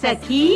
सखी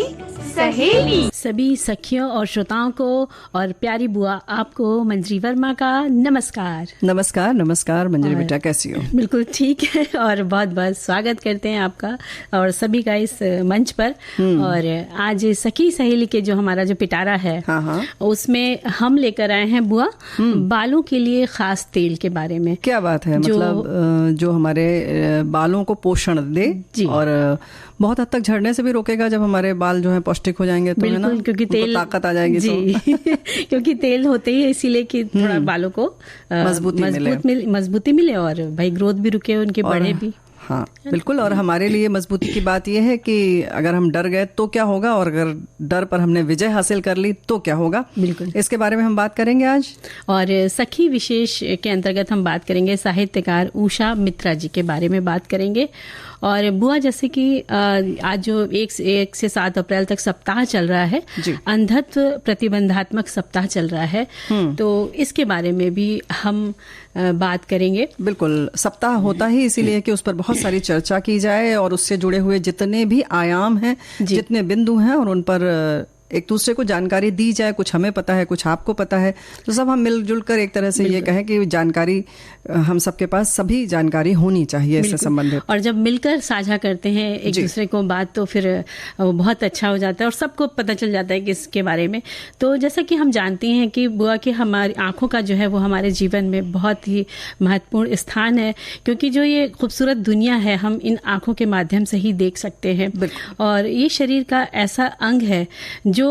सहेली। सभी सखियों और श्रोताओं को और प्यारी बुआ आपको मंजरी वर्मा का नमस्कार। नमस्कार नमस्कार मंजरी बेटा, कैसी हो? बिल्कुल ठीक है और बहुत बहुत स्वागत करते हैं आपका और सभी का इस मंच पर। और आज सखी सहेली के जो हमारा जो पिटारा है, हाँ। उसमें हम लेकर आए हैं बुआ बालों के लिए खास तेल के बारे में। क्या बात है, मतलब जो हमारे बालों को पोषण दे और बहुत हद तक झड़ने से भी रोकेगा। जब हमारे बाल जो है पौष्टिक हो जाएंगे तो है ना, क्योंकि तेल ताकत आ जाएगी जी। तो क्योंकि तेल होते ही इसीलिए कि थोड़ा बालों को मजबूती मिले और भाई ग्रोथ भी रुके, उनके बढ़े भी। हाँ बिल्कुल। और हमारे लिए मजबूती की बात यह है कि अगर हम डर गए तो क्या होगा, और अगर डर पर हमने विजय हासिल कर ली तो क्या होगा। बिल्कुल, इसके बारे में हम बात करेंगे आज। और सखी विशेष के अंतर्गत हम बात करेंगे साहित्यकार उषा मित्रा जी के बारे में बात करेंगे। और बुआ, जैसे कि आज जो 1 से 7 अप्रैल तक सप्ताह चल रहा है, अंधत्व प्रतिबंधात्मक सप्ताह चल रहा है, तो इसके बारे में भी हम बात करेंगे। बिल्कुल, सप्ताह होता ही इसीलिए कि उस पर बहुत सारी चर्चा की जाए और उससे जुड़े हुए जितने भी आयाम हैं, जितने बिंदु हैं, और उन पर एक दूसरे को जानकारी दी जाए। कुछ हमें पता है, कुछ आपको पता है, तो सब हम मिलजुल कर एक तरह से ये कहें कि जानकारी हम सबके पास सभी जानकारी होनी चाहिए इससे संबंधित। और जब मिलकर साझा करते हैं एक दूसरे को बात, तो फिर बहुत अच्छा हो जाता है और सबको पता चल जाता है कि इसके बारे में। तो जैसा कि हम जानते हैं कि बुआ कि हमारी आंखों का जो है वो हमारे जीवन में बहुत ही महत्वपूर्ण स्थान है, क्योंकि जो ये खूबसूरत दुनिया है हम इन आंखों के माध्यम से ही देख सकते हैं। और ये शरीर का ऐसा अंग है जो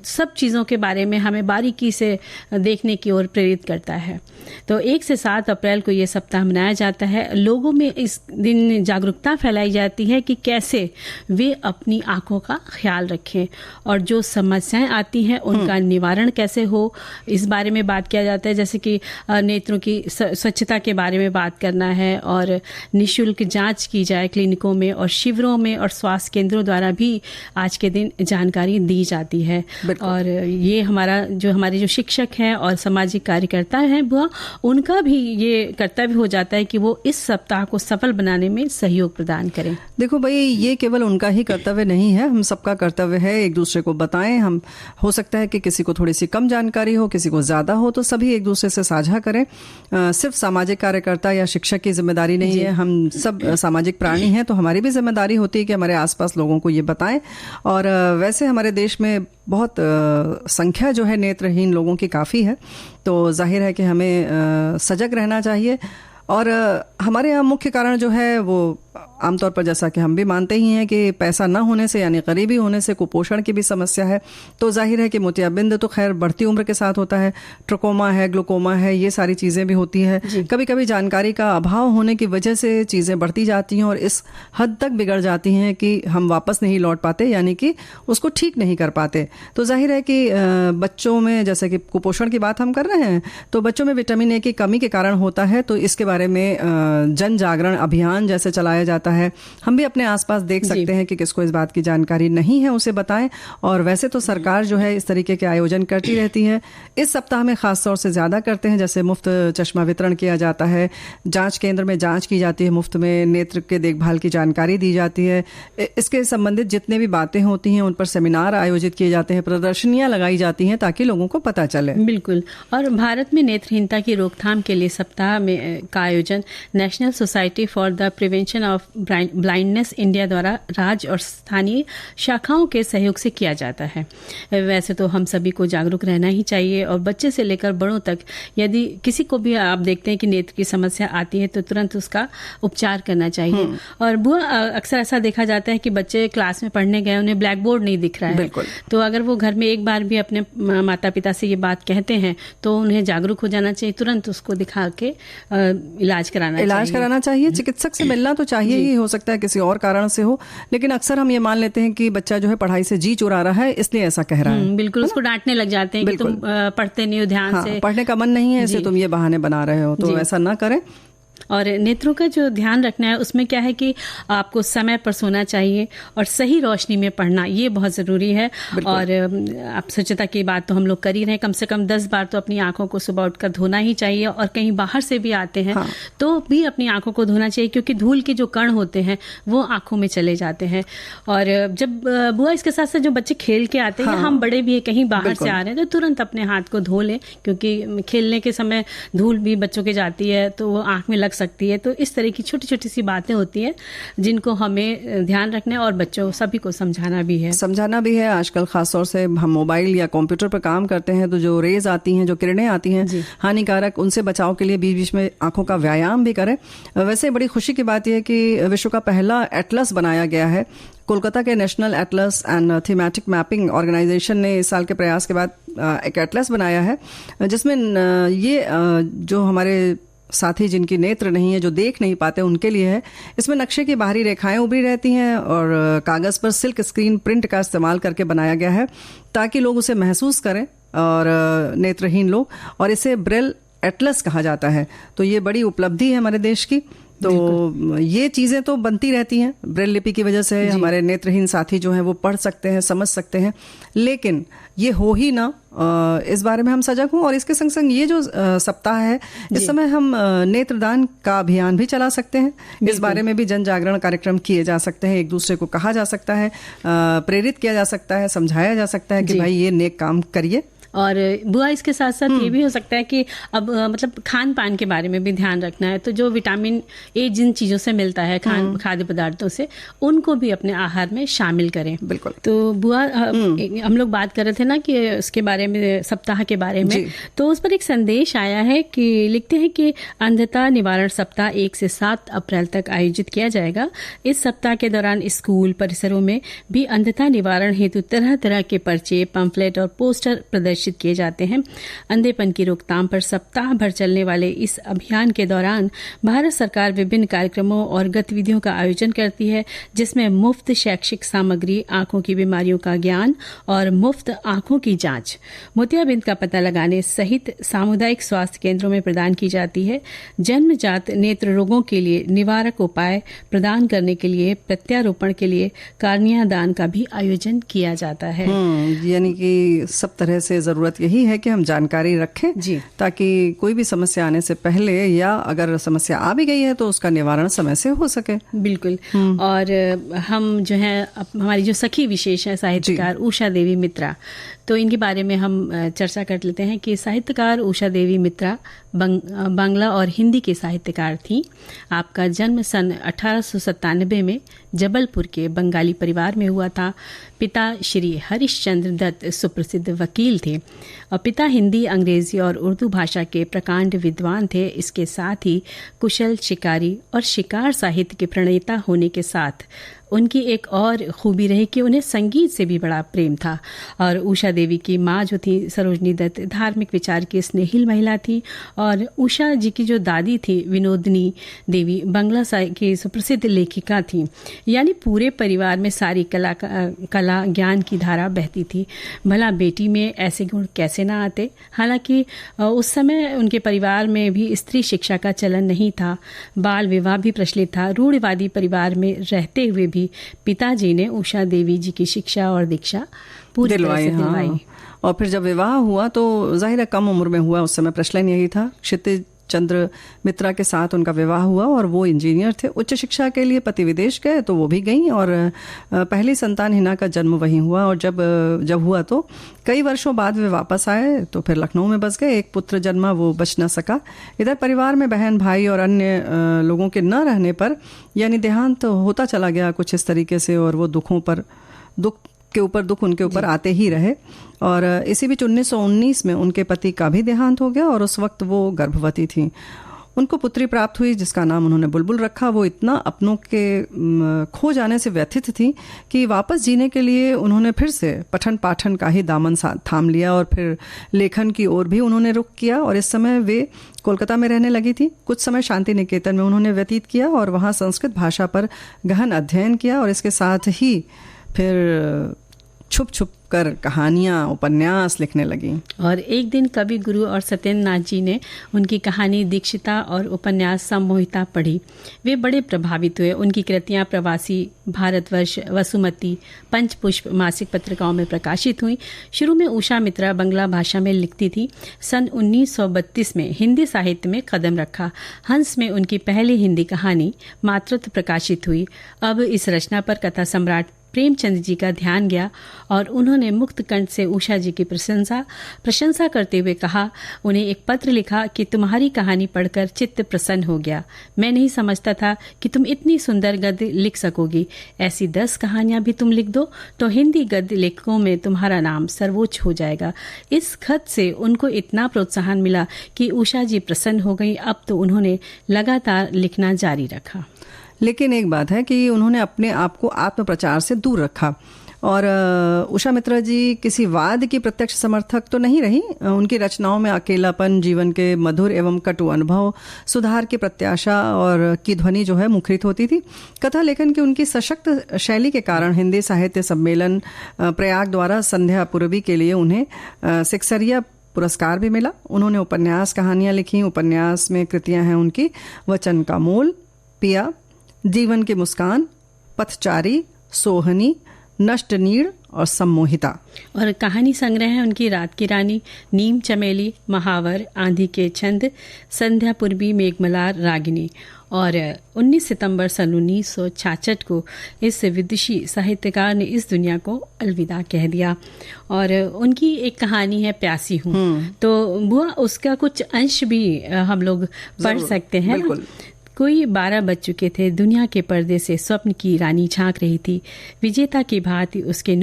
सब चीज़ों के बारे में हमें बारीकी से देखने की ओर प्रेरित करता है। तो 1 से 7 अप्रैल को ये सप्ताह मनाया जाता है। लोगों में इस दिन जागरूकता फैलाई जाती है कि कैसे वे अपनी आंखों का ख्याल रखें और जो समस्याएं आती हैं उनका निवारण कैसे हो, इस बारे में बात किया जाता है। जैसे कि नेत्रों की स्वच्छता के बारे में बात करना है और निःशुल्क जांच की जाए क्लिनिकों में और शिविरों में और स्वास्थ्य केंद्रों द्वारा भी आज के दिन जानकारी दी जाती है। और ये हमारे जो शिक्षक हैं और सामाजिक कार्यकर्ता हैं बुआ, उनका भी ये कर्तव्य हो जाता है कि वो इस सप्ताह को सफल बनाने में सहयोग प्रदान करें। देखो भाई, ये केवल उनका ही कर्तव्य नहीं है, हम सबका कर्तव्य है एक दूसरे को बताएं। हम हो सकता है कि किसी को थोड़ी सी कम जानकारी हो, किसी को ज्यादा हो, तो सभी एक दूसरे से साझा करें। सिर्फ सामाजिक कार्यकर्ता या शिक्षक की जिम्मेदारी नहीं है, हम सब सामाजिक प्राणी हैं, तो हमारी भी जिम्मेदारी होती है कि हमारे आसपास लोगों को ये बताएं। और वैसे हमारे देश में बहुत संख्या जो है नेत्रहीन लोगों की काफ़ी है, तो जाहिर है कि हमें सजग रहना चाहिए। और हमारे यहाँ मुख्य कारण जो है वो आमतौर पर, जैसा कि हम भी मानते ही हैं कि पैसा न होने से यानी गरीबी होने से कुपोषण की भी समस्या है। तो जाहिर है कि मोतियाबिंद तो खैर बढ़ती उम्र के साथ होता है, ट्रकोमा है, ग्लूकोमा है, ये सारी चीज़ें भी होती है। कभी कभी जानकारी का अभाव होने की वजह से चीज़ें बढ़ती जाती हैं और इस हद तक बिगड़ जाती हैं कि हम वापस नहीं लौट पाते, यानी कि उसको ठीक नहीं कर पाते। तो जाहिर है कि बच्चों में, जैसे कि कुपोषण की बात हम कर रहे हैं, तो बच्चों में विटामिन ए की कमी के कारण होता है। तो इसके बारे में जन जागरण अभियान जैसे चलाया जाता है। हम भी अपने आसपास देख सकते हैं कि किसको इस बात की जानकारी नहीं है, उसे बताएं। और वैसे तो सरकार जो है इस तरीके के आयोजन करती रहती है। इस सप्ताह में खास तौर से ज्यादा करते हैं, जैसे मुफ्त चश्मा वितरण किया जाता है, जांच केंद्र में जांच की जाती है मुफ्त में, नेत्र के देखभाल की जानकारी दी जाती है। इसके संबंधित जितने भी बातें होती हैं उन पर सेमिनार आयोजित किए जाते हैं, प्रदर्शनियां लगाई जाती हैं ताकि लोगों को पता चले। बिल्कुल। और भारत में नेत्रहीनता की रोकथाम के लिए सप्ताह में का आयोजन national society for the prevention of blindness India द्वारा राज्य और स्थानीय शाखाओं के सहयोग से किया जाता है। वैसे तो हम सभी को जागरूक रहना ही चाहिए और बच्चे से लेकर बड़ों तक, यदि किसी को भी आप देखते हैं कि नेत्र की समस्या आती है तो तुरंत उसका उपचार करना चाहिए। और बुआ, अक्सर ऐसा देखा जाता है कि बच्चे क्लास में पढ़ने गए, उन्हें ब्लैक बोर्ड नहीं दिख रहा है, तो अगर वो घर में एक बार भी अपने माता पिता से ये बात कहते हैं तो उन्हें जागरूक हो जाना चाहिए, तुरंत उसको दिखा के इलाज कराना चाहिए। चिकित्सक से मिलना तो चाहिए ही, हो सकता है किसी और कारण से हो, लेकिन अक्सर हम ये मान लेते हैं कि बच्चा जो है पढ़ाई से जी चुरा रहा है इसलिए ऐसा कह रहा है। बिल्कुल, उसको डांटने लग जाते हैं कि तुम पढ़ते नहीं हो ध्यान से, पढ़ने का मन नहीं है, इसलिए तुम ये बहाने बना रहे हो। तो ऐसा ना करें। और नेत्रों का जो ध्यान रखना है उसमें क्या है कि आपको समय पर सोना चाहिए और सही रोशनी में पढ़ना, ये बहुत ज़रूरी है। और आप स्वच्छता की बात तो हम लोग कर ही रहे हैं, कम से कम 10 बार तो अपनी आंखों को सुबह उठकर धोना ही चाहिए। और कहीं बाहर से भी आते हैं तो भी अपनी आंखों को धोना चाहिए, क्योंकि धूल के जो कण होते हैं वो आंखों में चले जाते हैं। और जब बुआ इसके साथ साथ जो बच्चे खेल के आते हैं, हम बड़े भी कहीं बाहर से आ रहे हैं तो तुरंत अपने हाथ को धो लें, क्योंकि खेलने के समय धूल भी बच्चों के जाती है तो वो आंख में लग सकती है। तो इस तरह की छोटी छोटी सी बातें होती हैं जिनको हमें ध्यान रखना है और बच्चों सभी को समझाना भी है। आजकल खासतौर से हम मोबाइल या कंप्यूटर पर काम करते हैं तो जो रेज आती हैं, जो किरणें आती हैं हानिकारक, उनसे बचाव के लिए बीच बीच में आंखों का व्यायाम भी करें। वैसे बड़ी खुशी की बात यह है कि विश्व का पहला एटलस बनाया गया है। कोलकाता के National Atlas and Thematic Mapping Organisation ने इस साल के प्रयास के बाद एक एटलस बनाया है, जिसमें ये जो हमारे साथी जिनकी नेत्र नहीं है, जो देख नहीं पाते, उनके लिए है। इसमें नक्शे की बाहरी रेखाएं उभरी रहती हैं और कागज पर सिल्क स्क्रीन प्रिंट का इस्तेमाल करके बनाया गया है ताकि लोग उसे महसूस करें, और नेत्रहीन लोग, और इसे ब्रेल एटलस कहा जाता है। तो ये बड़ी उपलब्धि है हमारे देश की। तो ये चीज़ें तो बनती रहती हैं, ब्रेल लिपि की वजह से हमारे नेत्रहीन साथी जो हैं वो पढ़ सकते हैं, समझ सकते हैं, लेकिन ये हो ही ना, इस बारे में हम सजग हों। और इसके संग संग ये जो सप्ताह है, इस समय हम नेत्रदान का अभियान भी चला सकते हैं। इस बारे में भी जन जागरण कार्यक्रम किए जा सकते हैं, एक दूसरे को कहा जा सकता है, प्रेरित किया जा सकता है, समझाया जा सकता है कि भाई ये नेक काम करिए। और बुआ इसके साथ साथ ये भी हो सकता है कि अब मतलब खान पान के बारे में भी ध्यान रखना है। तो जो विटामिन ए जिन चीज़ों से मिलता है, खाद्य पदार्थों से, उनको भी अपने आहार में शामिल करें। बिल्कुल। तो बुआ हम लोग बात कर रहे थे ना कि उसके बारे में, सप्ताह के बारे में, तो उस पर एक संदेश आया है कि लिखते हैं कि अंधता निवारण सप्ताह 1 से 7 अप्रैल तक आयोजित किया जाएगा। इस सप्ताह के दौरान स्कूल परिसरों में भी अंधता निवारण हेतु तरह तरह के पर्चे, पंफलेट और पोस्टर प्रदर्शित किए जाते हैं। अंधेपन की रोकथाम पर सप्ताह भर चलने वाले इस अभियान के दौरान भारत सरकार विभिन्न कार्यक्रमों और गतिविधियों का आयोजन करती है, जिसमें मुफ्त शैक्षिक सामग्री, आंखों की बीमारियों का ज्ञान और मुफ्त आंखों की जांच, मोतियाबिंद का पता लगाने सहित सामुदायिक स्वास्थ्य केंद्रों में प्रदान की जाती है। जन्मजात नेत्र रोगों के लिए निवारक उपाय प्रदान करने के लिए प्रत्यारोपण के लिए कार्निया दान का भी आयोजन किया जाता है। यानी कि सब तरह से जरूरत यही है कि हम जानकारी रखें ताकि कोई भी समस्या आने से पहले, या अगर समस्या आ भी गई है तो उसका निवारण समय से हो सके। बिल्कुल। और हम जो है, हमारी जो सखी विशेष है साहित्यकार उषा देवी मित्रा, तो इनके बारे में हम चर्चा कर लेते हैं कि साहित्यकार उषा देवी मित्रा बांग्ला और हिंदी के साहित्यकार थी। आपका जन्म सन 1897 में जबलपुर के बंगाली परिवार में हुआ था। पिता श्री हरिश्चंद्र दत्त सुप्रसिद्ध वकील थे और पिता हिंदी, अंग्रेजी और उर्दू भाषा के प्रकांड विद्वान थे। इसके साथ ही कुशल शिकारी और शिकार साहित्य के प्रणेता होने के साथ उनकी एक और खूबी रही कि उन्हें संगीत से भी बड़ा प्रेम था। और उषा देवी की माँ जो थी सरोजनी दत्त धार्मिक विचार की स्नेहिल महिला थी, और उषा जी की जो दादी थी विनोदनी देवी बांग्ला की सुप्रसिद्ध लेखिका थी। यानी पूरे परिवार में सारी कला ज्ञान की धारा बहती थी। भला बेटी में ऐसे गुण कैसे ना आते। हालांकि उस समय उनके परिवार में भी स्त्री शिक्षा का चलन नहीं था, बाल विवाह भी प्रचलित था। रूढ़िवादी परिवार में रहते हुए भी पिताजी ने उषा देवी जी की शिक्षा और दीक्षा पूरी तरह से दिलवाई। और फिर जब विवाह हुआ तो जाहिर है कम उम्र में हुआ, उस समय प्रचलन यही था। क्षितिज चंद्र मित्रा के साथ उनका विवाह हुआ और वो इंजीनियर थे। उच्च शिक्षा के लिए पति विदेश गए तो वो भी गईं और पहली संतान हिना का जन्म वहीं हुआ। और जब हुआ तो कई वर्षों बाद वे वापस आए तो फिर लखनऊ में बस गए। एक पुत्र जन्मा, वो बच न सका। इधर परिवार में बहन भाई और अन्य लोगों के न रहने पर यानी देहांत होता चला गया कुछ इस तरीके से, और वो दुख उनके ऊपर आते ही रहे। और इसी बीच 1919 में उनके पति का भी देहांत हो गया और उस वक्त वो गर्भवती थी। उनको पुत्री प्राप्त हुई जिसका नाम उन्होंने बुलबुल रखा। वो इतना अपनों के खो जाने से व्यथित थी कि वापस जीने के लिए उन्होंने फिर से पठन पाठन का ही दामन थाम लिया और फिर लेखन की ओर भी उन्होंने रुख किया। और इस समय वे कोलकाता में रहने लगी थी। कुछ समय शांति निकेतन में उन्होंने व्यतीत किया और वहाँ संस्कृत भाषा पर गहन अध्ययन किया। और इसके साथ ही फिर छुप छुप कर कहानियाँ, उपन्यास लिखने लगी। और एक दिन कवि गुरु और सत्येंद्र नाथ जी ने उनकी कहानी दीक्षिता और उपन्यास सम्मोहिता पढ़ी। वे बड़े प्रभावित हुए। उनकी कृतियां प्रवासी, भारतवर्ष, वसुमती, पंचपुष्प मासिक पत्रिकाओं में प्रकाशित हुई। शुरू में उषा मित्रा बंगला भाषा में लिखती थी। सन 1932 में हिंदी साहित्य में कदम रखा। हंस में उनकी पहली हिंदी कहानी मातृत्व प्रकाशित हुई। अब इस रचना पर कथा सम्राट प्रेमचंद जी का ध्यान गया और उन्होंने मुक्त कंठ से उषा जी की प्रशंसा करते हुए कहा, उन्हें एक पत्र लिखा कि तुम्हारी कहानी पढ़कर चित्त प्रसन्न हो गया। मैं नहीं समझता था कि तुम इतनी सुंदर गद्य लिख सकोगी। ऐसी 10 कहानियां भी तुम लिख दो तो हिंदी गद्य लेखकों में तुम्हारा नाम सर्वोच्च हो जाएगा। इस खत से उनको इतना प्रोत्साहन मिला कि उषा जी प्रसन्न हो गई। अब तो उन्होंने लगातार लिखना जारी रखा। लेकिन एक बात है कि उन्होंने अपने आप को आत्म प्रचार से दूर रखा और उषा मित्रा जी किसी वाद की प्रत्यक्ष समर्थक तो नहीं रही। उनकी रचनाओं में अकेलापन, जीवन के मधुर एवं कटु अनुभव, सुधार की प्रत्याशा और की ध्वनि जो है मुखरित होती थी। कथा लेखन की उनकी सशक्त शैली के कारण हिंदी साहित्य सम्मेलन प्रयाग द्वारा संध्या पूर्वी के लिए उन्हें सेक्सरिया पुरस्कार भी मिला। उन्होंने उपन्यास कहानियां लिखी। उपन्यास में कृतियां हैं उनकी वचन का मोल, पिया, जीवन की मुस्कान, पथचारी, सोहनी, नष्ट नीड़ और सम्मोहिता। और कहानी संग्रह है उनकी रात की रानी, नीम चमेली, महावर, आंधी के छंद, संध्या पूर्वी, मेघमलार, रागिनी। और 19 सितंबर सन 1966 को इस विदुषी साहित्यकार ने इस दुनिया को अलविदा कह दिया। और उनकी एक कहानी है प्यासी हूँ, तो बुआ उसका कुछ अंश भी हम लोग पढ़ सकते हैं। बिल्कुल। कोई 12 बज चुके थे। दुनिया के पर्दे से स्वप्न की रानी झांक रही थी। विजेता की भांति उसके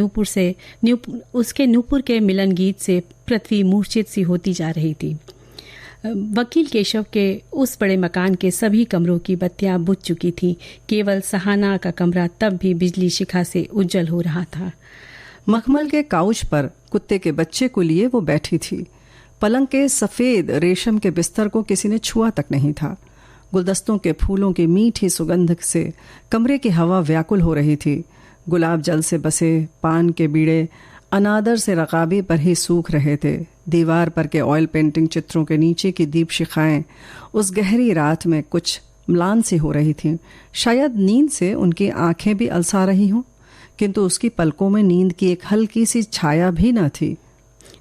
नूपुर के मिलन गीत से पृथ्वी मूर्छित सी होती जा रही थी। वकील केशव के उस बड़े मकान के सभी कमरों की बत्तियां बुझ चुकी थीं। केवल सहाना का कमरा तब भी बिजली शिखा से उज्जवल हो रहा था। मखमल के काउच पर कुत्ते के बच्चे को लिए वो बैठी थी। पलंग के सफेद रेशम के बिस्तर को किसी ने छुआ तक नहीं था। गुलदस्तों के फूलों की मीठी सुगंध से कमरे की हवा व्याकुल हो रही थी। गुलाब जल से बसे पान के बीड़े अनादर से रकाबी पर ही सूख रहे थे। दीवार पर के ऑयल पेंटिंग चित्रों के नीचे की दीप शिखाएं उस गहरी रात में कुछ म्लान सी हो रही थीं। शायद नींद से उनकी आंखें भी अलसा रही हों, किंतु उसकी पलकों में नींद की एक हल्की सी छाया भी न थी।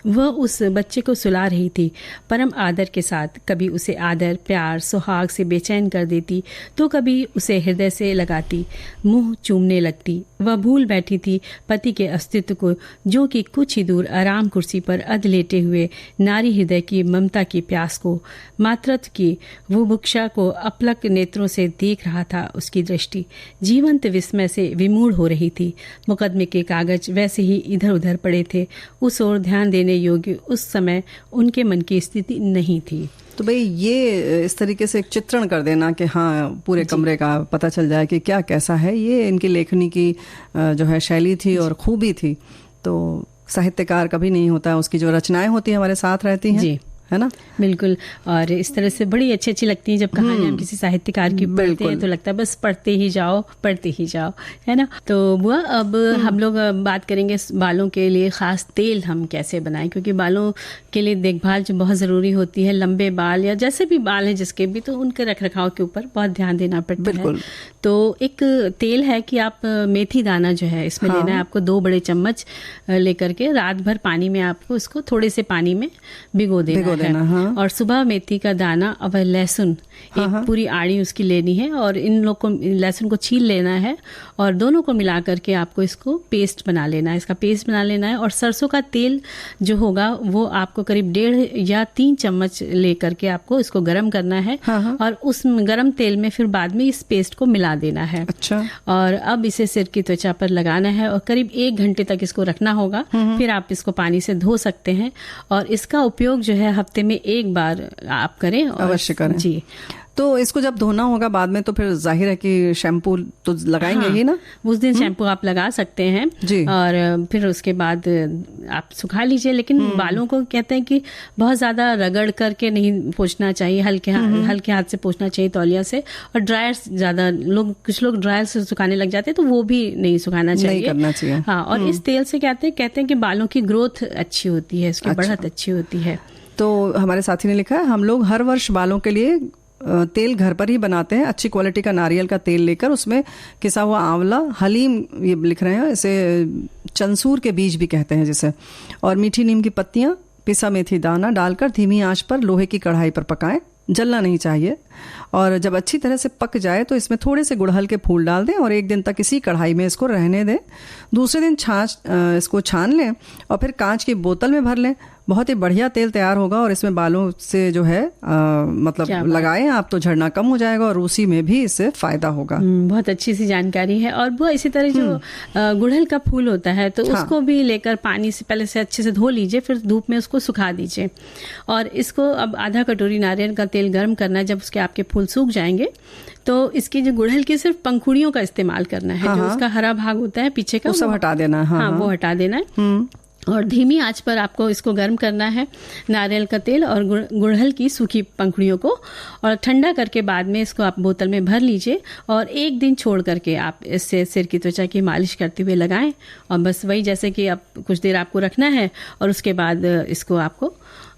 वह उस बच्चे को सुला रही थी परम आदर के साथ। कभी उसे आदर, प्यार, सुहाग से बेचैन कर देती तो कभी उसे हृदय से लगाती, मुंह चूमने लगती। वह भूल बैठी थी पति के अस्तित्व को, जो कि कुछ ही दूर आराम कुर्सी पर अध लेटे हुए नारी हृदय की ममता की प्यास को, मातृत्व की बुभुक्षा को अपलक नेत्रों से देख रहा था। उसकी दृष्टि जीवंत विस्मय से विमूढ़ हो रही थी। मुकदमे के कागज वैसे ही इधर उधर पड़े थे। उस ओर ध्यान देने योग्य उस समय उनके मन की स्थिति नहीं थी। तो भाई ये इस तरीके से एक चित्रण कर देना कि हाँ पूरे कमरे का पता चल जाए कि क्या कैसा है, ये इनकी लेखनी की जो है शैली थी और खूबी थी। तो साहित्यकार कभी नहीं होता, उसकी जो रचनाएं होती हैं हमारे साथ रहती हैं जी, है ना। बिल्कुल। और इस तरह से बड़ी अच्छी अच्छी लगती हैं जब कहानियां किसी साहित्यकार की पढ़ते हैं तो लगता है बस पढ़ते ही जाओ, है ना। तो बुआ अब हम लोग बात करेंगे बालों के लिए खास तेल हम कैसे बनाएं, क्योंकि बालों के लिए देखभाल जो बहुत ज़रूरी होती है। लंबे बाल या जैसे भी बाल हैं जिसके भी, तो उनके रख रखाव के ऊपर बहुत ध्यान देना पड़ता है। तो एक तेल है कि आप मेथी दाना जो है इसमें लेना है आपको 2 बड़े चम्मच लेकर के रात भर पानी में आपको इसको थोड़े से पानी में भिगो देना है। और सुबह मेथी का दाना और लहसुन एक पूरी आड़ी उसकी लेनी है और इन लोग को लहसुन को छील लेना है और दोनों को मिला करके आपको इसको पेस्ट बना लेना है, इसका पेस्ट बना लेना है। और सरसों का तेल जो होगा वो आपको करीब 1.5 या 3 चम्मच लेकर के आपको इसको गर्म करना है और उस गर्म तेल में फिर बाद में इस पेस्ट को मिला देना है। अच्छा। और अब इसे सिर की त्वचा पर लगाना है और करीब 1 घंटे तक इसको रखना होगा। फिर आप इसको पानी से धो सकते हैं और इसका उपयोग जो है हफ्ते में 1 बार आप करें। अवश्य करें जी। तो इसको जब धोना होगा बाद में तो फिर जाहिर है कि शैम्पू तो लगाएंगे ही ना? उस दिन शैम्पू आप लगा सकते हैं जी। और फिर उसके बाद आप सुखा लीजिए। लेकिन बालों को कहते हैं कि बहुत ज्यादा रगड़ करके नहीं पोंछना चाहिए, हल्के हाथ से पोंछना चाहिए तौलिया से। और ड्रायर ज्यादा कुछ लोग ड्रायर से सुखाने लग जाते हैं, तो वो भी नहीं सुखाना चाहिए, नहीं करना चाहिए। हाँ, और इस तेल से कहते हैं कि बालों की ग्रोथ अच्छी होती है, इसकी बढ़त अच्छी होती है। तो हमारे साथी ने लिखा है, हम लोग हर वर्ष बालों के लिए तेल घर पर ही बनाते हैं। अच्छी क्वालिटी का नारियल का तेल लेकर उसमें किसा हुआ आंवला, हलीम, ये लिख रहे हैं, इसे चंसूर के बीज भी कहते हैं जिसे, और मीठी नीम की पत्तियां, पिसा मेथी दाना डालकर धीमी आंच पर लोहे की कढ़ाई पर पकाएं। जलना नहीं चाहिए। और जब अच्छी तरह से पक जाए तो इसमें थोड़े से गुड़हल के फूल डाल दें और 1 दिन तक इसी कढ़ाई में इसको रहने दें। दूसरे दिन इसको छान लें और फिर कांच की बोतल में भर लें। बहुत ही बढ़िया तेल तैयार होगा और इसमें बालों से जो है मतलब लगाएं आप तो झड़ना कम हो जाएगा और रूसी में भी इससे फायदा होगा। बहुत अच्छी सी जानकारी है। और वो इसी तरह जो गुड़हल का फूल होता है तो उसको भी लेकर पानी से पहले से अच्छे से धो लीजिए, फिर धूप में उसको सुखा दीजिए। और इसको अब आधा कटोरी नारियल का तेल गर्म करना है। जब उसके आपके फूल सूख जाएंगे तो इसकी जो गुड़हल की सिर्फ पंखुड़ियों का इस्तेमाल करना है। जो उसका हरा भाग होता है पीछे का, वो सब हटा देना है। हाँ, वो हटा देना है। और धीमी आंच पर आपको इसको गर्म करना है, नारियल का तेल और गुड़हल की सूखी पंखुड़ियों को। और ठंडा करके बाद में इसको आप बोतल में भर लीजिए और 1 दिन छोड़ करके आप इससे सिर की त्वचा की मालिश करते हुए लगाएं। और बस वही जैसे कि आप कुछ देर आपको रखना है और उसके बाद इसको आपको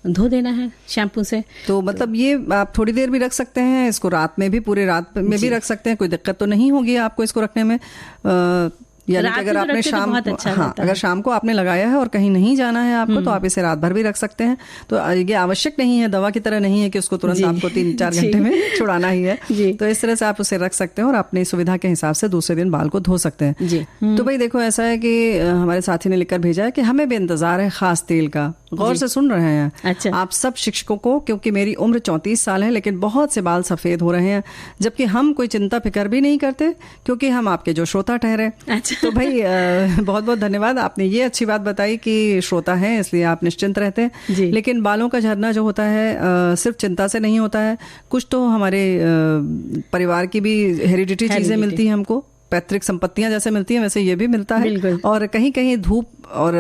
धो देना है शैम्पू से। तो मतलब ये आप थोड़ी देर भी रख सकते हैं, इसको रात में भी, पूरे रात में भी रख सकते हैं, कोई दिक्कत तो नहीं होगी आपको इसको रखने में। यानी कि अगर आपने शाम अगर शाम को आपने लगाया है और कहीं नहीं जाना है आपको तो आप इसे रात भर भी रख सकते हैं। तो ये आवश्यक नहीं है, दवा की तरह नहीं है कि उसको तुरंत आपको 3-4 घंटे में छुड़ाना ही है। तो इस तरह से आप उसे रख सकते हैं और अपनी सुविधा के हिसाब से दूसरे दिन बाल को धो सकते हैं। तो भाई देखो, ऐसा है कि हमारे साथी ने लिखकर भेजा है कि हमें भी इंतजार है खास तेल का। गौर से सुन रहे हैं अच्छा। आप सब शिक्षकों को, क्योंकि मेरी उम्र 34 साल है लेकिन बहुत से बाल सफेद हो रहे हैं, जबकि हम कोई चिंता फिक्र भी नहीं करते क्योंकि हम आपके जो श्रोता ठहरे। अच्छा। तो भाई बहुत बहुत धन्यवाद, आपने ये अच्छी बात बताई कि श्रोता हैं इसलिए आप निश्चिंत रहते हैं। लेकिन बालों का झड़ना जो होता है सिर्फ चिंता से नहीं होता है, कुछ तो हमारे परिवार की भी हेरिडिटी चीजें मिलती हैं हमको, पैतृक संपत्तियां जैसे मिलती हैं वैसे ये भी मिलता है। और कहीं कहीं धूप और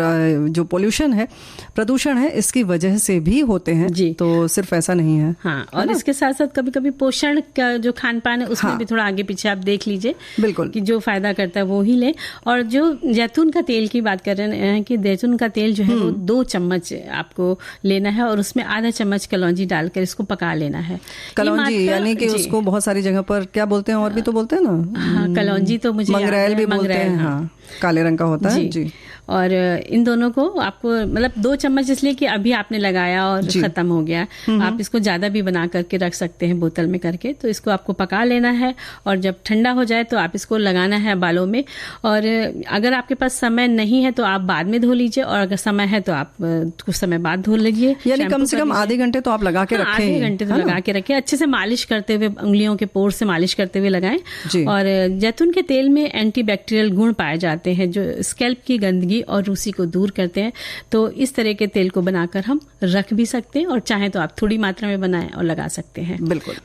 जो पोल्यूशन है, प्रदूषण है, इसकी वजह से भी होते हैं जी। तो सिर्फ ऐसा नहीं है। हाँ, और इसके साथ साथ कभी कभी पोषण का जो खान पान है उसमें भी थोड़ा आगे पीछे आप देख लीजिए, बिल्कुल, कि जो फायदा करता है वो ही ले। और जो जैतून का तेल की बात कर रहे हैं कि जैतून का तेल जो है वो 2 चम्मच आपको लेना है और उसमें आधा चम्मच कलौंजी डालकर इसको पका लेना है। कलौंजी यानी कि उसको बहुत सारी जगह पर क्या बोलते हैं, और भी तो बोलते हैं ना। हाँ, कलौंजी तो मुझे मंगरेल भी बोलते हैं। हाँ, काले रंग का होता है जी। और इन दोनों को आपको मतलब 2 चम्मच, इसलिए कि अभी आपने लगाया और खत्म हो गया। आप इसको ज्यादा भी बना करके रख सकते हैं बोतल में करके। तो इसको आपको पका लेना है और जब ठंडा हो जाए तो आप इसको लगाना है बालों में। और अगर आपके पास समय नहीं है तो आप बाद में धो लीजिए, और अगर समय है तो आप कुछ समय बाद धो लीजिए। यानी कम से कम आधे घंटे तो आप लगा के रखें। आधे घंटे तो लगा के रखें, अच्छे से मालिश करते हुए, उंगलियों के पोर से मालिश करते हुए लगाएं। और जैतून के तेल में एंटीबैक्टीरियल गुण पाए जाते हैं जो स्कैल्प की गंदगी और रूसी को दूर करते हैं। तो इस तरह के तेल को बनाकर हम रख भी सकते हैं और चाहे तो आप थोड़ी मात्रा में बनाएं और लगा सकते हैं। बिल्कुल।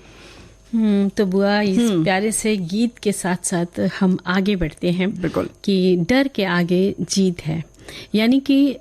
तो बुआ, इस प्यारे से गीत के साथ साथ हम आगे बढ़ते हैं। बिल्कुल। कि डर के आगे जीत है। यानी कि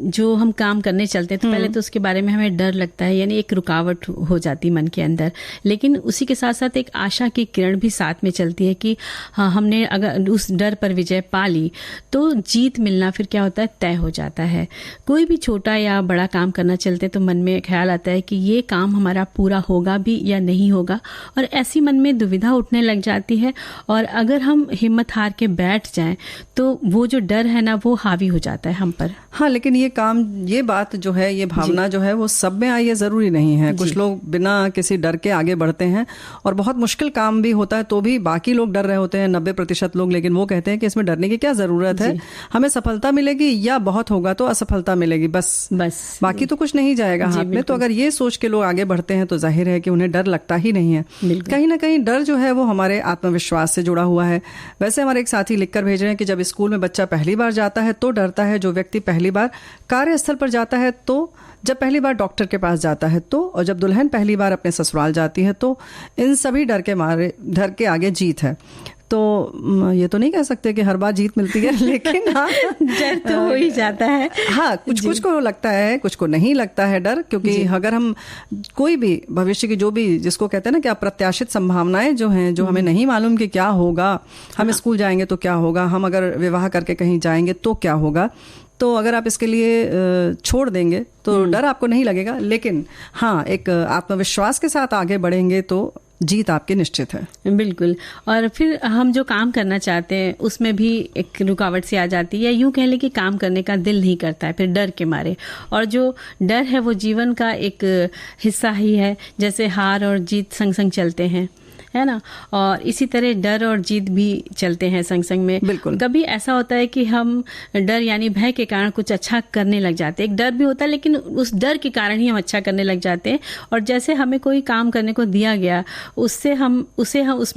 जो हम काम करने चलते हैं तो पहले तो उसके बारे में हमें डर लगता है, यानी एक रुकावट हो जाती मन के अंदर। लेकिन उसी के साथ साथ एक आशा की किरण भी साथ में चलती है कि हाँ, हमने अगर उस डर पर विजय पा ली तो जीत मिलना फिर क्या होता है, तय हो जाता है। कोई भी छोटा या बड़ा काम करना चलते तो मन में ख्याल आता है कि ये काम हमारा पूरा होगा भी या नहीं होगा, और ऐसी मन में दुविधा उठने लग जाती है। और अगर हम हिम्मत हार के बैठ जाएं तो वो जो डर है ना, वो हावी हो जाता है हम पर। हाँ, लेकिन ये बात जो है, ये भावना जो है वो सब में आई है, जरूरी नहीं है। कुछ लोग बिना किसी डर के आगे बढ़ते हैं और बहुत मुश्किल काम भी होता है तो भी बाकी लोग डर रहे होते हैं, 90% लोग, लेकिन वो कहते हैं कि इसमें डरने की क्या जरूरत है, हमें सफलता मिलेगी या बहुत होगा तो असफलता मिलेगी, बस बाकी तो कुछ नहीं जाएगा हाथ में। तो अगर ये सोच के लोग आगे बढ़ते हैं तो जाहिर है कि उन्हें डर लगता ही नहीं है। कहीं ना कहीं डर जो है वो हमारे आत्मविश्वास से जुड़ा हुआ है। वैसे हमारे एक साथी लिखकर भेज रहे हैं कि जब स्कूल में बच्चा पहली बार जाता है तो डरता है, जो व्यक्ति पहली बार कार्यस्थल पर जाता है तो, जब पहली बार डॉक्टर के पास जाता है तो, और जब दुल्हन पहली बार अपने ससुराल जाती है तो, इन सभी डर के आगे जीत है। तो ये तो नहीं कह सकते कि हर बार जीत मिलती है, लेकिन हाँ डर तो हो ही जाता है। हाँ, कुछ को लगता है, कुछ को नहीं लगता है डर, क्योंकि अगर हम कोई भी भविष्य की जो भी, जिसको कहते हैं ना कि अप्रत्याशित संभावनाएं जो हैं, जो हमें नहीं मालूम कि क्या होगा, हम स्कूल जाएंगे तो क्या होगा, हम अगर विवाह करके कहीं जाएंगे तो क्या होगा, तो अगर आप इसके लिए छोड़ देंगे तो डर आपको नहीं लगेगा। लेकिन हाँ, एक आत्मविश्वास के साथ आगे बढ़ेंगे तो जीत आपकी निश्चित है। बिल्कुल। और फिर हम जो काम करना चाहते हैं उसमें भी एक रुकावट सी आ जाती है, यूं कह ले कि काम करने का दिल नहीं करता है फिर डर के मारे। और जो डर है वो जीवन का एक हिस्सा ही है, जैसे हार और जीत संग संग चलते हैं, है ना। और इसी तरह डर और जीत भी चलते हैं संग संग में। बिल्कुल। कभी ऐसा होता है कि हम डर यानी भय के कारण कुछ अच्छा करने लग जाते हैं। एक डर भी होता है लेकिन उस डर के कारण ही हम अच्छा करने लग जाते हैं। और जैसे हमें कोई काम करने को दिया गया उसमें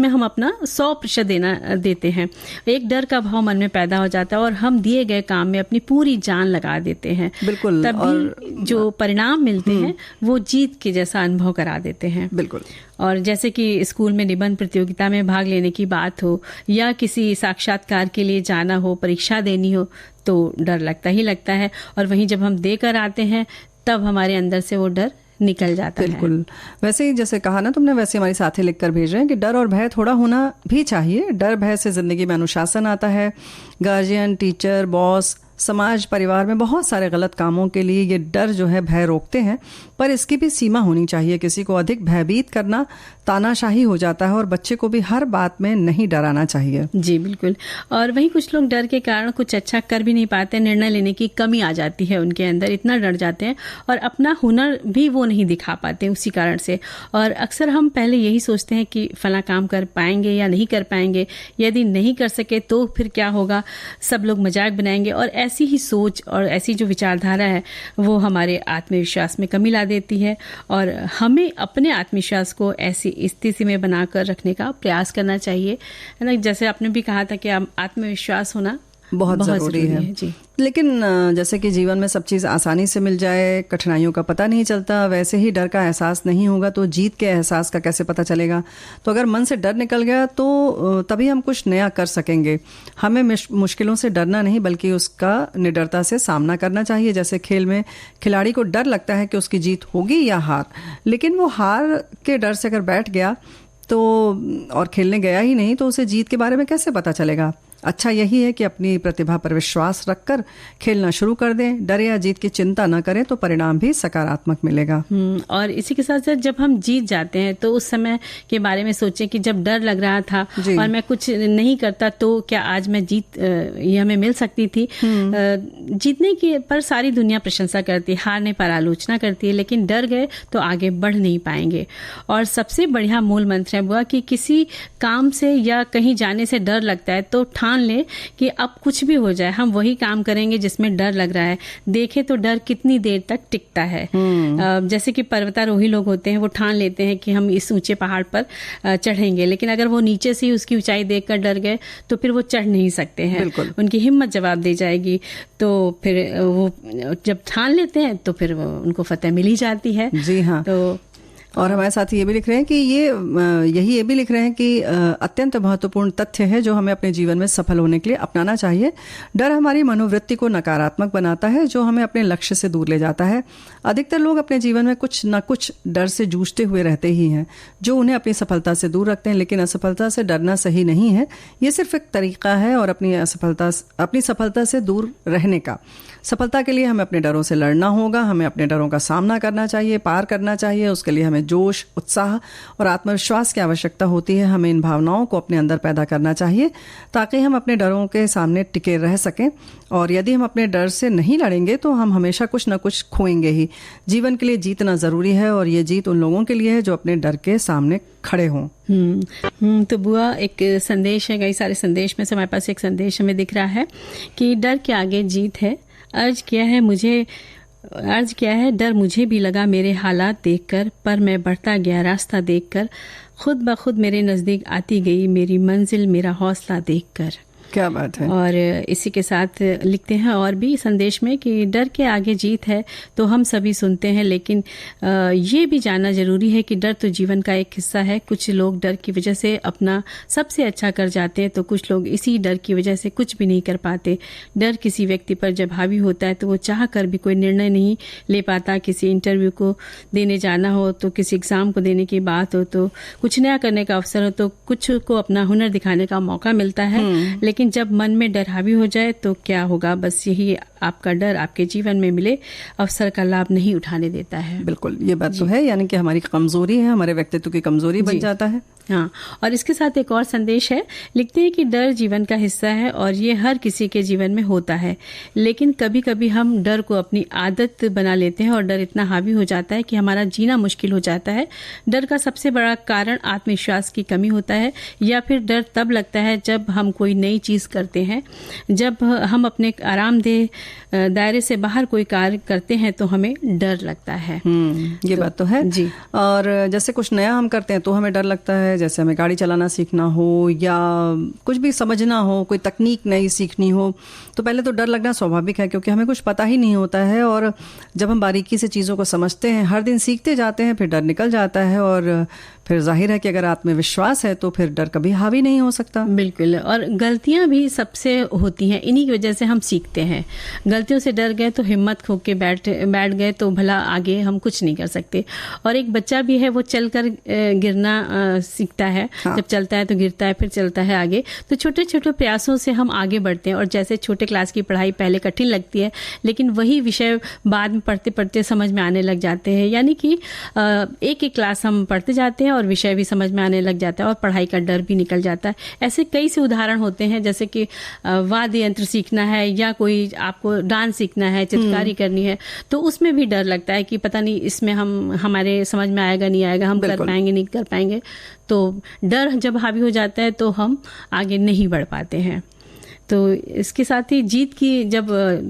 हम अपना 100% देते हैं। एक डर का भाव मन में पैदा हो जाता है और हम दिए गए काम में अपनी पूरी जान लगा देते हैं। बिल्कुल। तभी जो परिणाम मिलते हैं वो जीत के जैसा अनुभव करा देते हैं। बिल्कुल। और जैसे कि स्कूल में निबंध प्रतियोगिता में भाग लेने की बात हो या किसी साक्षात्कार के लिए जाना हो, परीक्षा देनी हो, तो डर लगता ही लगता है। और वहीं जब हम देकर आते हैं तब हमारे अंदर से वो डर निकल जाता है। बिल्कुल। वैसे ही जैसे कहा ना तुमने, वैसे हमारी साथी लिखकर भेज रहे हैं कि डर और भय थोड़ा होना भी चाहिए। डर भय से जिंदगी में अनुशासन आता है। गार्जियन, टीचर, बॉस, समाज, परिवार में बहुत सारे गलत कामों के लिए ये डर जो है, भय रोकते हैं, पर इसकी भी सीमा होनी चाहिए। किसी को अधिक भयभीत करना तानाशाही हो जाता है और बच्चे को भी हर बात में नहीं डराना चाहिए। जी बिल्कुल। और वहीं कुछ लोग डर के कारण कुछ अच्छा कर भी नहीं पाते, निर्णय लेने की कमी आ जाती है उनके अंदर, इतना डर जाते हैं और अपना हुनर भी वो नहीं दिखा पाते उसी कारण से। और अक्सर हम पहले यही सोचते हैं कि फला काम कर पाएंगे या नहीं कर पाएंगे, यदि नहीं कर सके तो फिर क्या होगा, सब लोग मजाक बनाएंगे। और ऐसी ही सोच और ऐसी जो विचारधारा है वो हमारे आत्मविश्वास में कमी ला देती है। और हमें अपने आत्मविश्वास को ऐसी स्थिति में बनाकर रखने का प्रयास करना चाहिए, है ना। जैसे आपने भी कहा था कि आत्मविश्वास होना बहुत ज़रूरी है। जी। लेकिन जैसे कि जीवन में सब चीज़ आसानी से मिल जाए, कठिनाइयों का पता नहीं चलता, वैसे ही डर का एहसास नहीं होगा तो जीत के एहसास का कैसे पता चलेगा। तो अगर मन से डर निकल गया तो तभी हम कुछ नया कर सकेंगे। हमें मुश्किलों से डरना नहीं बल्कि उसका निडरता से सामना करना चाहिए। जैसे खेल में खिलाड़ी को डर लगता है कि उसकी जीत होगी या हार, लेकिन वो हार के डर से अगर बैठ गया तो और खेलने गया ही नहीं तो उसे जीत के बारे में कैसे पता चलेगा। अच्छा यही है कि अपनी प्रतिभा पर विश्वास रखकर खेलना शुरू कर दें। डर या जीत की चिंता न करें तो परिणाम भी सकारात्मक मिलेगा। और इसी के साथ साथ जब हम जीत जाते हैं तो उस समय के बारे में सोचें कि जब डर लग रहा था और मैं कुछ नहीं करता तो क्या आज मैं जीत ये हमें मिल सकती थी। जीतने की पर सारी दुनिया प्रशंसा करती है, हारने पर आलोचना करती है, लेकिन डर गए तो आगे बढ़ नहीं पाएंगे। और सबसे बढ़िया मूल मंत्र है बुआ कि किसी काम से या कहीं जाने से डर लगता है तो ले कि अब कुछ भी हो जाए हम वही काम करेंगे जिसमें डर लग रहा है। देखें तो डर कितनी देर तक टिकता है। जैसे कि पर्वतारोही लोग होते हैं, वो ठान लेते हैं कि हम इस ऊंचे पहाड़ पर चढ़ेंगे, लेकिन अगर वो नीचे से ही उसकी ऊंचाई देखकर डर गए तो फिर वो चढ़ नहीं सकते हैं, उनकी हिम्मत जवाब दे जाएगी। तो फिर वो जब ठान लेते हैं तो फिर उनको फतेह मिल ही जाती है। जी हाँ। तो और हमारे साथी ये भी लिख रहे हैं कि ये भी लिख रहे हैं कि अत्यंत महत्वपूर्ण तथ्य है जो हमें अपने जीवन में सफल होने के लिए अपनाना चाहिए। डर हमारी मनोवृत्ति को नकारात्मक बनाता है जो हमें अपने लक्ष्य से दूर ले जाता है। अधिकतर लोग अपने जीवन में कुछ न कुछ डर से जूझते हुए रहते ही हैं जो उन्हें अपनी सफलता से दूर रखते हैं, लेकिन असफलता से डरना सही नहीं है। ये सिर्फ एक तरीका है और अपनी सफलता से दूर रहने का। सफलता के लिए हमें अपने डरों से लड़ना होगा, हमें अपने डरों का सामना करना चाहिए, पार करना चाहिए। उसके लिए हमें जोश, उत्साह और आत्मविश्वास की आवश्यकता होती है। हमें इन भावनाओं को अपने अंदर पैदा करना चाहिए ताकि हम अपने डरों के सामने टिके रह सकें। और यदि हम अपने डर से नहीं लड़ेंगे तो हम हमेशा कुछ न कुछ खोएंगे ही। जीवन के लिए जीतना जरूरी है और ये जीत उन लोगों के लिए है जो अपने डर के सामने खड़े हों। तो बुआ एक संदेश है, कई सारे संदेश में से हमारे पास एक संदेश हमें दिख रहा है कि डर के आगे जीत है। अर्ज किया है डर मुझे भी लगा मेरे हालात देखकर, पर मैं बढ़ता गया रास्ता देखकर, खुद ब खुद मेरे नज़दीक आती गई मेरी मंजिल मेरा हौसला देखकर। क्या बात है। और इसी के साथ लिखते हैं और भी संदेश में कि डर के आगे जीत है तो हम सभी सुनते हैं, लेकिन ये भी जानना जरूरी है कि डर तो जीवन का एक हिस्सा है। कुछ लोग डर की वजह से अपना सबसे अच्छा कर जाते हैं तो कुछ लोग इसी डर की वजह से कुछ भी नहीं कर पाते। डर किसी व्यक्ति पर जब हावी होता है तो वो चाह कर भी कोई निर्णय नहीं ले पाता। किसी इंटरव्यू को देने जाना हो तो, किसी एग्जाम को देने की बात हो तो, कुछ नया करने का अवसर हो तो, कुछ को अपना हुनर दिखाने का मौका मिलता है। लेकिन जब मन में डर हावी हो जाए तो क्या होगा? बस यही, आपका डर आपके जीवन में मिले अवसर का लाभ नहीं उठाने देता है। बिल्कुल, ये बात तो है, यानी कि हमारी कमजोरी है, हमारे व्यक्तित्व की कमजोरी बन जाता है। हाँ, और इसके साथ एक और संदेश है। लिखते हैं कि डर जीवन का हिस्सा है और ये हर किसी के जीवन में होता है, लेकिन कभी कभी हम डर को अपनी आदत बना लेते हैं और डर इतना हावी हो जाता है कि हमारा जीना मुश्किल हो जाता है। डर का सबसे बड़ा कारण आत्मविश्वास की कमी होता है, या फिर डर तब लगता है जब हम कोई नई चीज करते हैं। जब हम अपने आरामदेह दायरे से बाहर कोई कार्य करते हैं तो हमें डर लगता है। ये बात तो है जी। और जैसे कुछ नया हम करते हैं तो हमें डर लगता है, जैसे हमें गाड़ी चलाना सीखना हो या कुछ भी समझना हो, कोई तकनीक नई सीखनी हो, तो पहले तो डर लगना स्वाभाविक है, क्योंकि हमें कुछ पता ही नहीं होता है। और जब हम बारीकी से चीज़ों को समझते हैं, हर दिन सीखते जाते हैं, फिर डर निकल जाता है। और फिर जाहिर है कि अगर आत्मविश्वास है तो फिर डर कभी हावी नहीं हो सकता। बिल्कुल, और गलतियां भी सबसे होती हैं, इन्हीं की वजह से हम सीखते हैं। गलतियों से डर गए तो हिम्मत खो के बैठ गए तो भला आगे हम कुछ नहीं कर सकते। और एक बच्चा भी है, वो चलकर गिरना सीखता है। हाँ। जब चलता है तो गिरता है, फिर चलता है आगे। तो छोटे छोटे प्रयासों से हम आगे बढ़ते हैं। और जैसे छोटे क्लास की पढ़ाई पहले कठिन लगती है, लेकिन वही विषय बाद में पढ़ते पढ़ते समझ में आने लग जाते हैं। यानी कि एक एक क्लास हम पढ़ते जाते हैं और विषय भी समझ में आने लग जाता है और पढ़ाई का डर भी निकल जाता है। ऐसे कई से उदाहरण होते हैं, जैसे कि वाद्य यंत्र सीखना है या कोई आपको डांस सीखना है, चित्रकारी करनी है, तो उसमें भी डर लगता है कि पता नहीं इसमें हमारे समझ में आएगा नहीं आएगा, हम कर पाएंगे नहीं कर पाएंगे। तो डर जब हावी हो जाता है तो हम आगे नहीं बढ़ पाते हैं। तो इसके साथ ही जीत की जब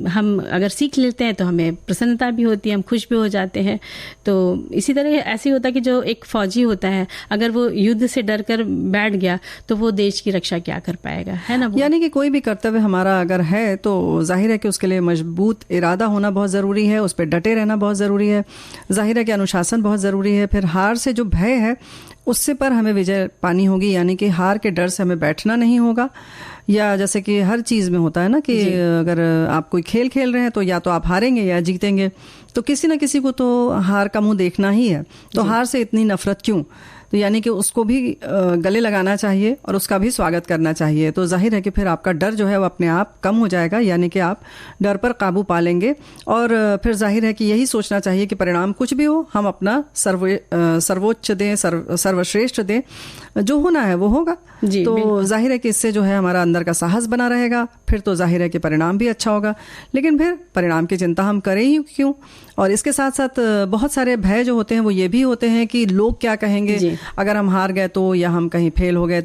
हम अगर सीख लेते हैं तो हमें प्रसन्नता भी होती है, हम खुश भी हो जाते हैं। तो इसी तरह ऐसे होता है कि जो एक फौजी होता है, अगर वो युद्ध से डर कर बैठ गया तो वो देश की रक्षा क्या कर पाएगा, है ना? यानी कि कोई भी कर्तव्य हमारा अगर है तो जाहिर है कि उसके लिए मजबूत इरादा होना बहुत ज़रूरी है, उस पर डटे रहना बहुत ज़रूरी है। जाहिर है कि अनुशासन बहुत ज़रूरी है। फिर हार से जो भय है उससे पर हमें विजय पानी होगी, यानी कि हार के डर से हमें बैठना नहीं होगा। या जैसे कि हर चीज़ में होता है ना कि अगर आप कोई खेल खेल रहे हैं तो या तो आप हारेंगे या जीतेंगे, तो किसी ना किसी को तो हार का मुंह देखना ही है। तो हार से इतनी नफरत क्यों? तो यानी कि उसको भी गले लगाना चाहिए और उसका भी स्वागत करना चाहिए। तो जाहिर है कि फिर आपका डर जो है वो अपने आप कम हो जाएगा, यानी कि आप डर पर काबू पा लेंगे। और फिर जाहिर है कि यही सोचना चाहिए कि परिणाम कुछ भी हो, हम अपना सर्वोच्च दें, सर्वश्रेष्ठ दें, जो होना है वो होगा। तो जाहिर है कि इससे जो है हमारा अंदर का साहस बना रहेगा, फिर तो जाहिर है कि परिणाम भी अच्छा होगा। लेकिन फिर परिणाम की चिंता हम करें ही क्यों? और इसके साथ साथ बहुत सारे भय जो होते हैं वो ये भी होते हैं कि लोग क्या कहेंगे अगर हम हार गए तो, या हम कहीं फेल हो गए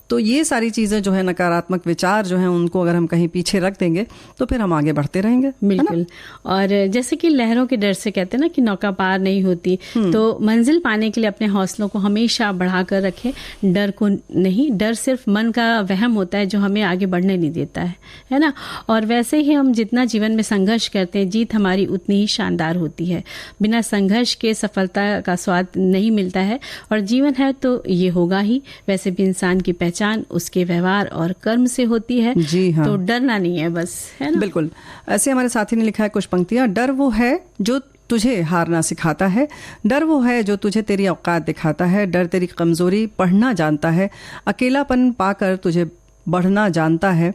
तो ये सारी चीज़ें जो है, नकारात्मक विचार जो हैं, उनको अगर हम कहीं पीछे रख देंगे तो फिर हम आगे बढ़ते रहेंगे। बिल्कुल। और जैसे कि लहरों के डर से कहते हैं ना कि नौका पार नहीं होती, तो मंजिल पाने के लिए अपने हौसलों को हमेशा बढ़ाकर रखें, डर को नहीं। डर सिर्फ मन का वहम होता है जो हमें आगे बढ़ने नहीं देता है ना? और वैसे ही हम जितना जीवन में संघर्ष करते हैं, जीत हमारी उतनी ही शानदार होती है। बिना संघर्ष के सफलता का स्वाद नहीं मिलता है। और जीवन है तो ये होगा ही। वैसे भी इंसान की पहचान उसके व्यवहार और कर्म से होती है। जी हाँ। तो डरना नहीं है बस, है ना? बिल्कुल। ऐसे हमारे साथी ने लिखा है कुछ पंक्तियां। डर वो है जो तुझे हारना सिखाता है, डर वो है जो तुझे तेरी औकात दिखाता है, डर तेरी कमजोरी पढ़ना जानता है, अकेलापन पाकर तुझे बढ़ना जानता है,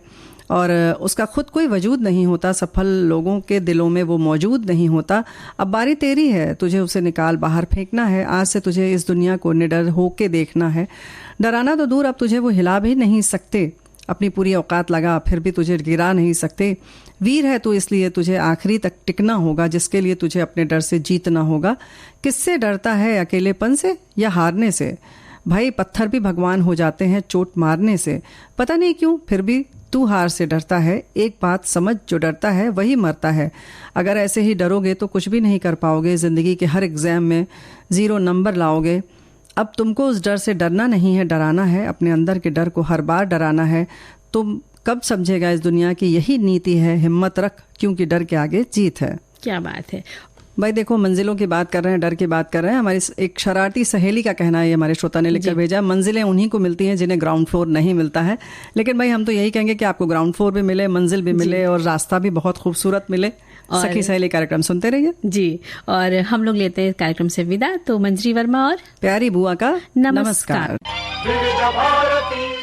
और उसका खुद कोई वजूद नहीं होता, सफल लोगों के दिलों में वो मौजूद नहीं होता। अब बारी तेरी है, तुझे उसे निकाल बाहर फेंकना है, आज से तुझे इस दुनिया को निडर होके देखना है। डराना तो दूर, अब तुझे वो हिला भी नहीं सकते, अपनी पूरी औकात लगा फिर भी तुझे गिरा नहीं सकते। वीर है तू इसलिए तुझे आखिरी तक टिकना होगा, जिसके लिए तुझे अपने डर से जीतना होगा। किससे डरता है, अकेलेपन से या हारने से? भाई पत्थर भी भगवान हो जाते हैं चोट मारने से। पता नहीं क्यों फिर भी तू हार से डरता है, एक बात समझ, जो डरता है वही मरता है। अगर ऐसे ही डरोगे तो कुछ भी नहीं कर पाओगे, ज़िंदगी के हर एग्ज़ाम में 0 नंबर लाओगे। अब तुमको उस डर से डरना नहीं है, डराना है, अपने अंदर के डर को हर बार डराना है। तुम कब समझेगा इस दुनिया की यही नीति है, हिम्मत रख क्योंकि डर के आगे जीत है। क्या बात है भाई देखो, मंजिलों की बात कर रहे हैं, डर की बात कर रहे हैं। हमारी एक शरारती सहेली का कहना है, हमारे श्रोता ने लिखकर भेजा, मंजिलें उन्हीं को मिलती हैं जिन्हें ग्राउंड फ्लोर नहीं मिलता है। लेकिन भाई हम तो यही कहेंगे कि आपको ग्राउंड फ्लोर भी मिले, मंजिल भी मिले और रास्ता भी बहुत खूबसूरत मिले। सखी सहेली कार्यक्रम सुनते रहिए जी। और हम लोग लेते हैं कार्यक्रम से विदा। तो मंजरी वर्मा और प्यारी बुआ का नमस्कार। विविध भारती